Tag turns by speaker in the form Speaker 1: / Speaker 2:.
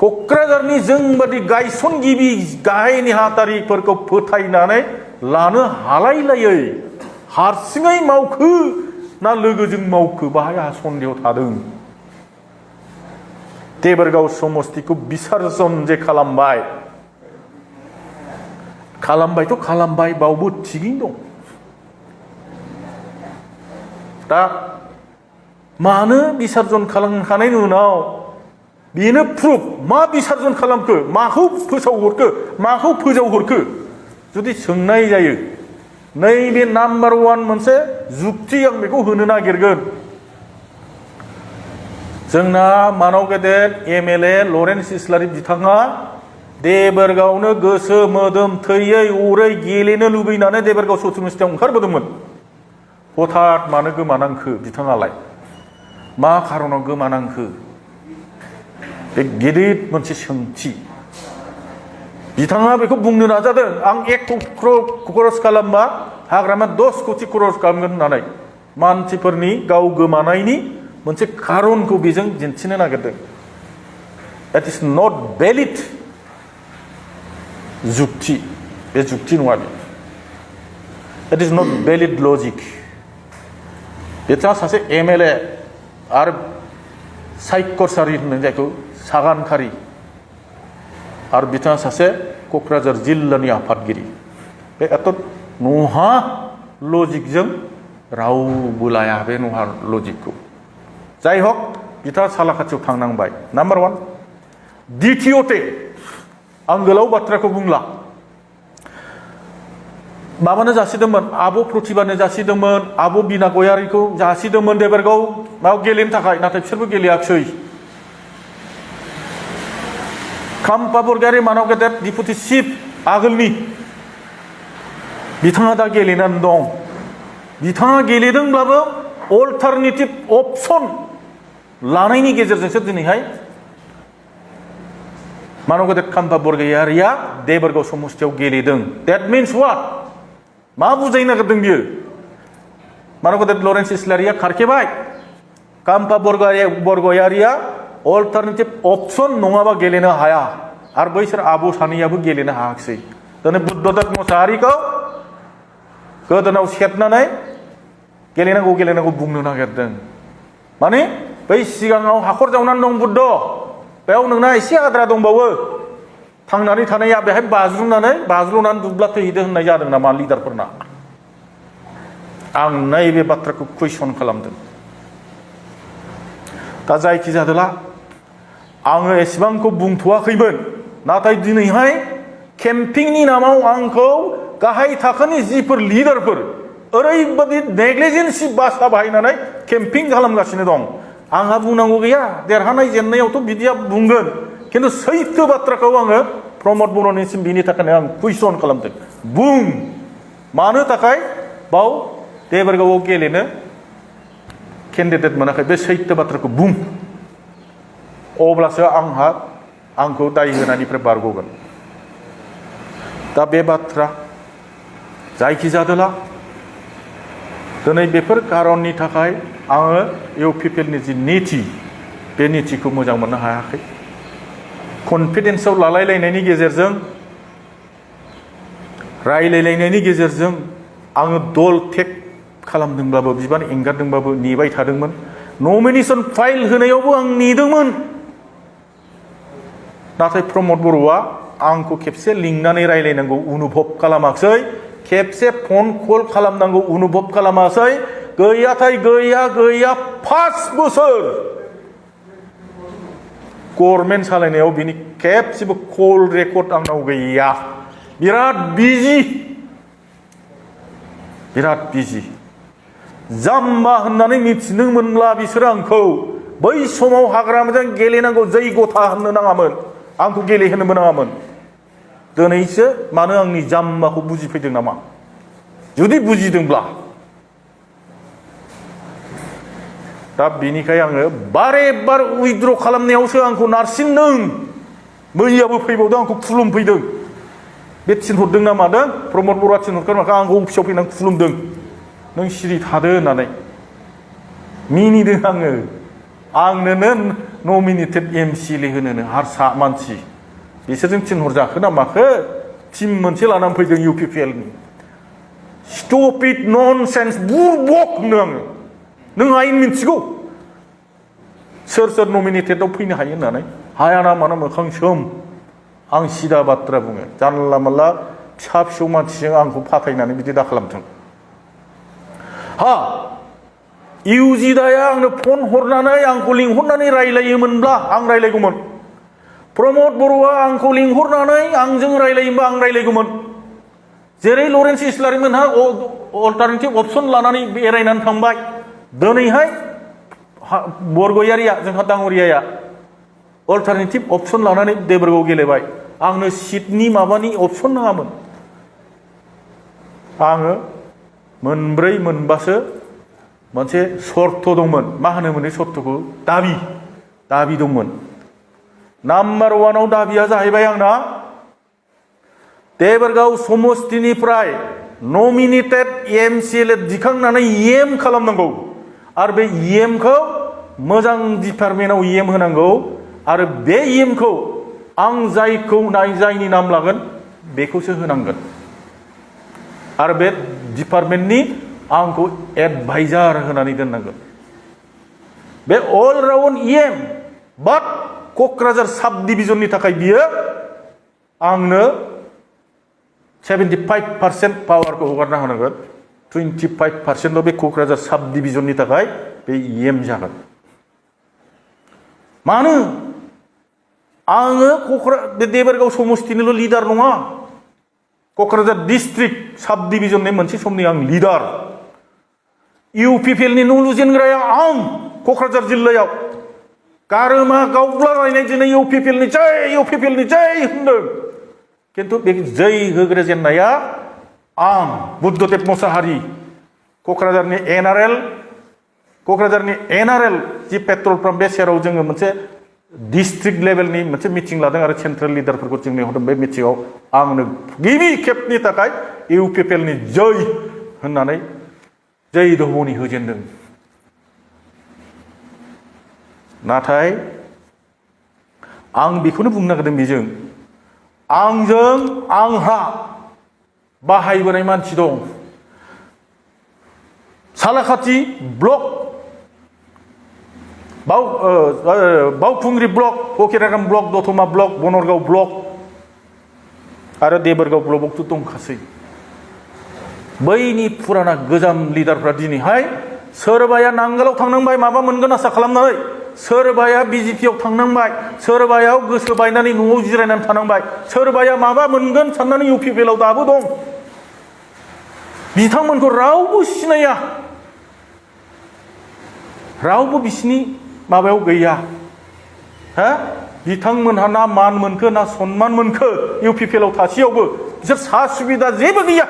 Speaker 1: क'क्राझारनि जोंबादि गायसनगिरि गाहाय नेहाथारिफोरखौ फोथायनानै लानो हालायलायै हारसिङै मावखो ना लोगोजों मावखो बाहाय आंहा सन्देह थादों। देबोरगाव समस्तिखौ बिसार्जन जे खालामबायथ' खालामबाय बावबो थिगैनो दं। दा मानो बिसार्जन खालामखांनायनि उनाव बेनो प्रुफ मा बिसार्जन खालामखो, माखौ फोसावहरखो, माखौ फोजावहरखो जुदि सोंनाय जायो, नैबे नाम्बार 1 मोनसे जुक्ति आं बेखौ होनो नागिरगोन। जोंना मानाव गेदेर MLA लरेन्स इस्लारि बिथाङा देबोरगावनो गोसो मोदोम थैयै अरै गेलेनो लुबैनानै देबोरगाव सौथुमस्थियाव ओंखारबोदोंमोन। हठात मानो गोमानांखो बिथाङालाय? मा खारनाव गोमानांखो? बे गिदिर मोनसे सोंथि। बिथाङा बेखौ बुंनो नाजादों, आं 1 खरस खालामबा हाग्रामा 10 कोटि खरस खालामगोन होननानै मानसिफोरनि गाव गोमानायनि मोनसे खारनखौ बेजों दिन्थिनो नागिरदों। That is not valid जुक्ति, बे जुक्ति नङा बे। That is not valid logic। बिथाङा सासे MLA आरो सायख'सारि होनो जायखौ सागानखारि, आरो बिथाङा सासे क'क्राझार जिल्लानि आफादगिरि। बे एथ' नहा लजिकजों रावबो लाया बे नहा लजिकखौ। जाय हक बिथाङा सालाखाथियाव थांनांबाय, नाम्बार 1। द्वितीयते आं गोलाव बाथ्राखौ बुंला, माबानो जासिदोंमोन, आब' प्रतिभानो जासिदोंमोन, आब' बिना गयारिखौ जासिदोंमोन देबोरगाव माव गेलेनो थाखाय, नाथाय बिसोरबो गेलेयाखिसै। खाम्फा बरगयारि मानाव गेदेर डिपुटि चिफ आगोलनि बिथाङा दा गेलेनानै दं। बिथाङा गेलेदोंब्लाबो अल्टारनेटिभ अपसन लानायनि गेजेरजोंसो दिनैहाय मानाव गेदेर खाम्फा बरगयारिया देबोरगाव समस्तियाव गेलेदों। That means what? मा बुजायनो नागिरदों बियो? मानाव गेदेर लरेन्स इस्लारिया खारखेबाय, खाम्फा बरगयारिया अल्टारनेटिभ अपसन नङाबा गेलेनो हाया, आरो बैसोर आब' सानैयाबो गेलेनो हायाखिसै। दिनै बुद्धदेब मोसाहारिखौ गोदोनाव सेबनानै गेलेनांगौ बुंनो नागिरदों। माने बै सिगाङाव हाखर जावनानै दं बुद्ध, बेयाव नोंना एसे आद्रा दंबावो, थांनानै थानाया बेहाय बाज्रुनानै दुब्ला थैहैदों होननाय जादों नामा लिडारफोरना? आं नैबे बाथ्राखौ कुइसन खालामदों। दा जायखि जादोला आङो एसेबांखौ बुंथ'वाखैमोन, नाथाय दिनैहाय केम्पिंनि नामाव आंखौ गाहाय थाखोनि जिफोर लिडारफोर ओरैबादि नेग्लिजेन्सि भाषा बाहायनानै केम्पिं खालामगासिनो दं। आंहा बुंनांगौ गैया, देरहानाय जेननायावथ' बिदिया बुंगोन, खिन्थु सैथो बाथ्राखौ आङो प्रमद बर'निसिम बिनि थाखायनो आं कुइसन खालामदों। बुं, मानो थाखाय बाव देबोरगावआव गेलेनो केन्डिडेट मोनाखै? बे सैथो बाथ्राखौ बुं, अब्लासो आंखौ दाय होनायनिफ्राय बारग'गोन। दा बे बाथ्रा जायखि जादोला दिनै बेफोर खारननि थाखाय आङो UPPL नि जि नीति, बे नीतिखौ मोजां मोननो हायाखै। कनफिडेन्सआव लालायलायनायनि गेजेरजों, रायलायलायनायनि गेजेरजों आङो दल टेक खालामदोंब्लाबो, बिबान एंगारदोंब्लाबो नेबाय थादोंमोन। नमिनेशन फाइल होनायावबो आं नेदोंमोन, नाथाय प्रमद बर'आ आंखौ खेबसे लिंनानै रायलायनांगौ अनुभब खालामाखिसै, खेबसे फन कल खालामनांगौ अनुभब खालामासै। गैयाथाय गैया 5 बोसोर गभर्नमेन्ट सालायनायाव बिनि खेबसेबो कल रेकर्ड आंनाव गैया। बिराद बिजि जाम्बा होननानै मिथिनो मोनब्ला बिसोरो आंखौ बै समाव हाग्रामाजों गेलेनांगौ जैगथा होननो नाङामोन, आंखौ गेलेहोनो नाङामोन। दिनैसो मानो आंनि जाम्बाखौ बुजिफैदों नामा? जुदि बुजिदोंब्ला दा बेनिखाय आङो बारे बार उइद्र खालामनायावसो आंखौ नारसिनदों। मैयाबो फैबावदों, आंखौ खुलुमफैदों। बे थिनहरदों ना मादों, प्रमद बर'आ थिनहरदों, माखा आंखौ अफिसाव फैनानै खुलुमदों, नों सिरि थादो होननानै। मिनिदों आंनोनो नमिनेटेड एमसिएलए होनोनो हारसा मानसि बिसोरजों थिनहरजाखो ना माखो टिम मोनसे लानानै फैदों UPPL नि स्टुपिड ननसेन्स बुरबक होनो आङो नों आयेन मिन्थिगौ सोर सोर नमिनेटेडआव फैनो हायो होननानै हाया ना मानो मोखां सोम आं सिदा बाथ्रा बुङो जानला मानला फिसा फिसौ मानसिजों आंखौ फाथायनानै बिदि दा खालामथों हा इउजिदाया आंनो फन हरनानै आंखौ लिंहरनानै रायलायोमोनब्ला आं रायलायगौमोन प्रमद बर'आ आंखौ लिंहरनानै आंजों रायलायोमोनबा आं रायलायगौमोन जेरै लरेन्स इस्लारिमोनहा अल्टारनेटिभ अपसन लानानै बेरायनानै थांबाय दिनैहाय बरगयारिया जोंहा दाङरियाया अल्टारनेटिभ अपसन लानानै देबरगाव गेलेबाय आंनो सिटनि माबानि अपसन नाङामोन आङो मोनब्रै मोनबासो मोनसे सर्त दंमोन मा होनोमोन बे सर्तखौ दाबि दंमोन नाम्बार 1 आव दाबिया जाहैबाय आंना देबरगाव समस्तिनिफ्राय नमिनेटेड एमसिएलए दिखांनानै एम खालामनांगौ आरो बे एमखौ मोजां डिपार्टमेन्टआव एम होनांगौ आरो बे एमखौ आं जायनि नाम लागोन बेखौसो होनांगोन आरो बे डिपार्टमेन्टनि आंखौ एडभाइजार होनानै दोननांगोन बे अल राउन्ड एम बाट क'क्राझार साब डिभिजननि थाखाय बियो आंनो 75% पावारखौ हगारना होनांगोन 25% बे क'क्राझार साब डिभिजननि थाखाय बे एम जागोन मानो आङो देबरगाव समस्तिनिल' लिडार नङा क'क्राझार डिस्ट्रिक्ट साब डिभिजननि मोनसे समनि आं लिडार UPPL नि न' लुजेनग्राया आं क'क्राझार जिल्लायाव गारोमा गावब्लालायनाय दिनै UPPL नि जै होनदों किन्तु बे जै होग्रोजेननाया आं बुद्धदेब मोसाहारि क'क्राझारनि NRL जि पेट्रल पाम्प बे सेराव जोङो मोनसे डिस्ट्रिक्ट लेभेलनि मोनसे मिटिं लादों आरो सेन्ट्रेल लिडारफोरखौ जों लिंहरदों बे मिटिङाव आंनो गिबि खेबनि थाखाय UPPL नि जै होननानै जै दौनि होजेनदों नाथाय आं बेखौनो बुंनो नागिरदों बेजों आंहा बाहायबोनाय मानसि दं सालाखाथि ब्लक बावखुंग्रि ब्लक फकिरागाम ब्लक दतमा ब्लक बनरगाव ब्लक आरो देबरगाव ब्लकआवथ' दंखासै बैनि फुराना गोजाम लिडारफ्रा दिनैहाय सोरबाया नांगोलाव थांनांबाय माबा मोनगोन आसा खालामनानै सोरबाया BJPआव थांनांबाय सोरबाया गोसो बायनानै न'आव जिरायनानै थानांबाय सोरबाया माबा मोनगोन साननानै UPPLआव दाबो दं बिथांमोनखौ रावबो सिनाया रावबो बिसिनि माबायाव गैया हा बिथांमोनहा ना मान मोनखो ना सन्मान मोनखो UPPLआव थासेयावबो बिसोर सा सुबिदा जेबो गैया